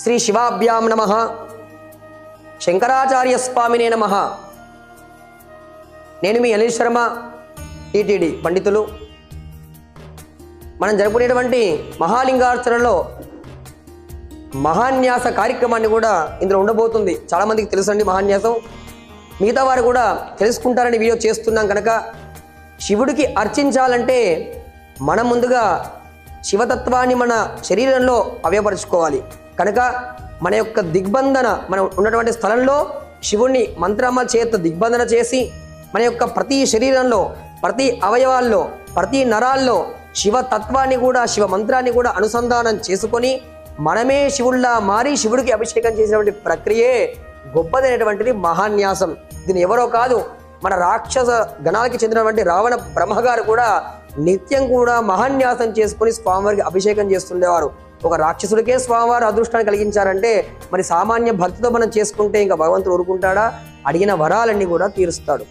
శ్రీ శివాభ్యాం నమః, శంకరాచార్య స్వామినే నమః. నేను మీ అనిల్ శర్మ, టీటీడీ పండితులు. మనం జరుపుకునేటువంటి మహాలింగార్చనలో మహాన్యాస కార్యక్రమాన్ని కూడా ఇందులో ఉండబోతుంది. చాలామందికి తెలుసండి మహాన్యాసం, మిగతా వారు కూడా తెలుసుకుంటారని వీడియో చేస్తున్నాం. కనుక శివుడికి అర్చించాలంటే మనం ముందుగా శివతత్వాన్ని మన శరీరంలో అవయపరుచుకోవాలి. కనుక మన యొక్క దిగ్బంధన, మనం ఉన్నటువంటి స్థలంలో శివుణ్ణి మంత్రమ్మ చేత దిగ్బంధన చేసి మన యొక్క ప్రతి శరీరంలో, ప్రతి అవయవాల్లో, ప్రతి నరాల్లో శివతత్వాన్ని కూడా, శివ మంత్రాన్ని కూడా అనుసంధానం చేసుకొని మనమే శివుల్లా మారి శివుడికి అభిషేకం చేసినటువంటి ప్రక్రియే గొప్పదైనటువంటిది మహాన్యాసం. దీన్ని ఎవరో కాదు, మన రాక్షస గణాలకి చెందినటువంటి రావణ బ్రహ్మగారు కూడా నిత్యం కూడా మహాన్యాసం చేసుకుని స్వామివారికి అభిషేకం చేస్తుండేవారు. ఒక రాక్షసుడికే స్వామివారు అదృష్టాన్ని కలిగించారంటే మరి సామాన్య భక్తితో మనం చేసుకుంటే ఇంకా భగవంతుడు ఊరుకుంటాడా? అడిగిన వరాలన్నీ కూడా తీరుస్తాడు.